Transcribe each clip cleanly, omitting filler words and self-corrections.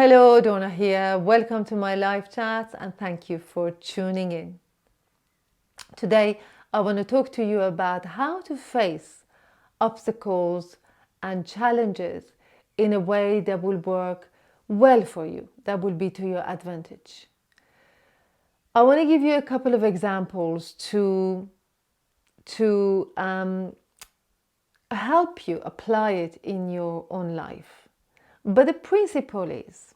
Hello, Dorna here. Welcome to my live chat and thank you for tuning in. Today, I want to talk to you about how to face obstacles and challenges in a way that will work well for you, that will be to your advantage. I want to give you a couple of examples to help you apply it in your own life. But the principle is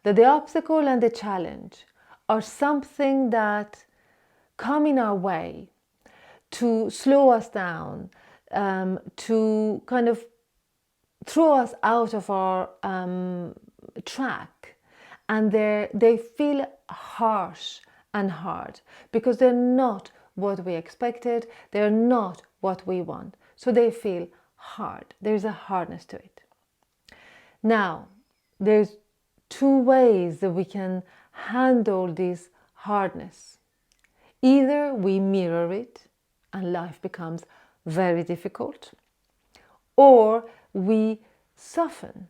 that the obstacle and the challenge are something that come in our way to slow us down, to kind of throw us out of our track. And they feel harsh and hard because they're not what we expected, they're not what we want. So they feel hard. There's a hardness to it. Now, there's two ways that we can handle this hardness. Either we mirror it and life becomes very difficult, or we soften.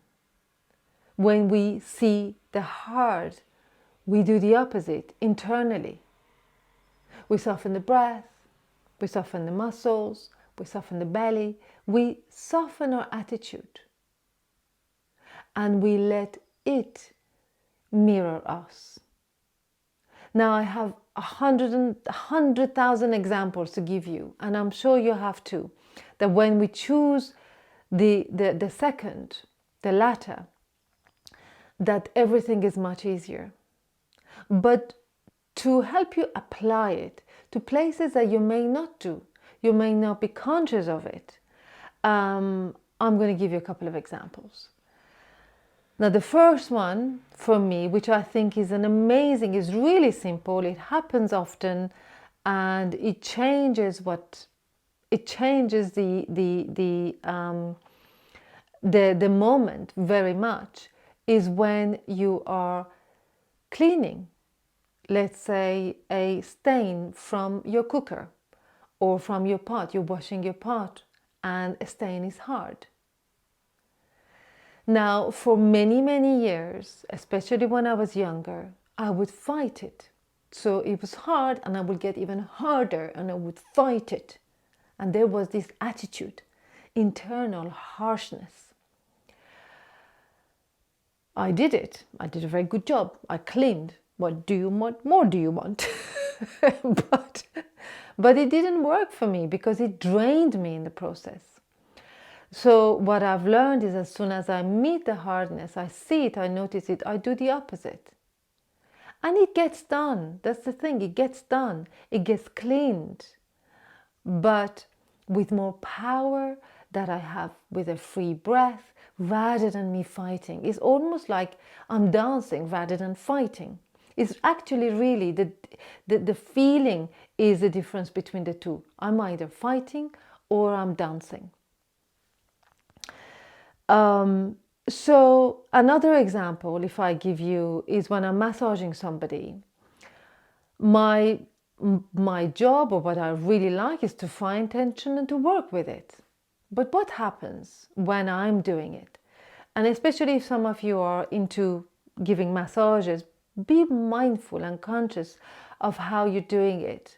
When we see the hard, we do the opposite internally. We soften the breath, we soften the muscles, we soften the belly, we soften our attitude. And we let it mirror us. Now I have 100,000 examples to give you, and I'm sure you have too, that when we choose the second, the latter, that everything is much easier. But to help you apply it to places that you may not do, you may not be conscious of it, I'm going to give you a couple of examples. Now the first one for me, which I think is is really simple, it happens often, and it changes the moment very much, is when you are cleaning, let's say, a stain from your cooker or from your pot. You're washing your pot and a stain is hard. Now, for many, many years, especially when I was younger, I would fight it. So it was hard and I would get even harder and I would fight it. And there was this attitude, internal harshness. I did it. I did a very good job. I cleaned. What do you want? More do you want? but it didn't work for me because it drained me in the process. So what I've learned is, as soon as I meet the hardness, I see it, I notice it, I do the opposite. And it gets done. That's the thing. It gets done. It gets cleaned. But with more power that I have with a free breath, rather than me fighting. It's almost like I'm dancing rather than fighting. It's actually really the feeling is the difference between the two. I'm either fighting or I'm dancing. So another example, if I give you, is when I'm massaging somebody. My job, or what I really like, is to find tension and to work with it. But what happens when I'm doing it? And especially if some of you are into giving massages, be mindful and conscious of how you're doing it.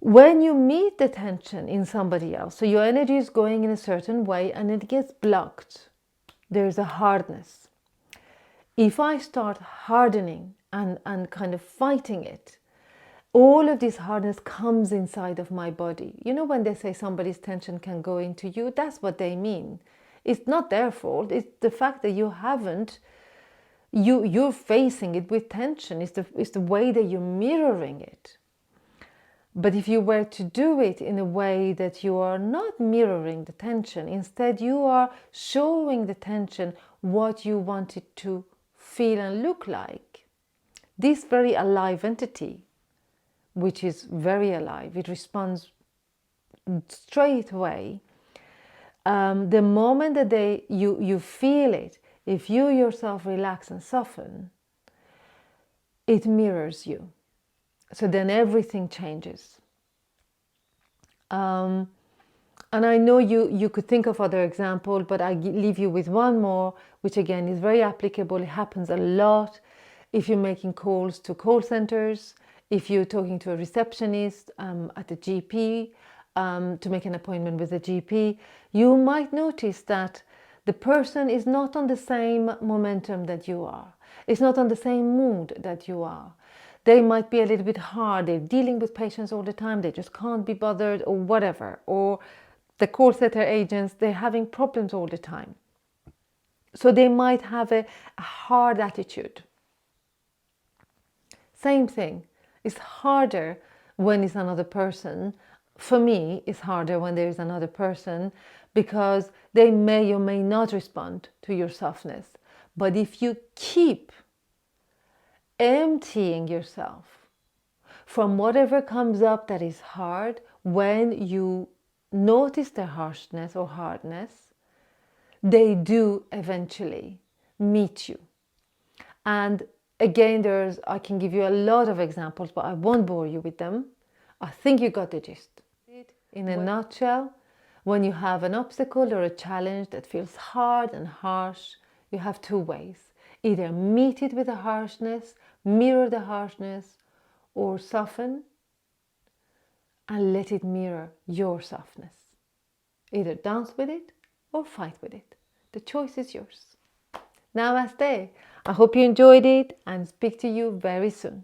When you meet the tension in somebody else, so your energy is going in a certain way and it gets blocked, there's a hardness. If I start hardening and kind of fighting it, all of this hardness comes inside of my body. You know, when they say somebody's tension can go into you, that's what they mean. It's not their fault. It's the fact that you haven't, you're facing it with tension. It's the way that you're mirroring it. But if you were to do it in a way that you are not mirroring the tension, instead you are showing the tension what you want it to feel and look like. This very alive entity, which is very alive, it responds straight away. The moment that you feel it, if you yourself relax and soften, it mirrors you. So then everything changes. And I know you could think of other examples, but I leave you with one more, which again is very applicable. It happens a lot if you're making calls to call centers, if you're talking to a receptionist at a GP, to make an appointment with a GP. You might notice that the person is not on the same momentum that you are. It's not on the same mood that you are. They might be a little bit hard. They're dealing with patients all the time. They just can't be bothered, or whatever. Or the call center agents, they're having problems all the time. So they might have a hard attitude. Same thing. It's harder when it's another person. For me, it's harder when there is another person, because they may or may not respond to your softness. But if you keep emptying yourself from whatever comes up that is hard, when you notice their harshness or hardness, they do eventually meet you. And again, I can give you a lot of examples, but I won't bore you with them. I think you got the gist. In a nutshell, when you have an obstacle or a challenge that feels hard and harsh, you have two ways. Either meet it with a harshness, mirror the harshness, or soften and let it mirror your softness. Either dance with it or fight with it. The choice is yours. Namaste. I hope you enjoyed it and speak to you very soon.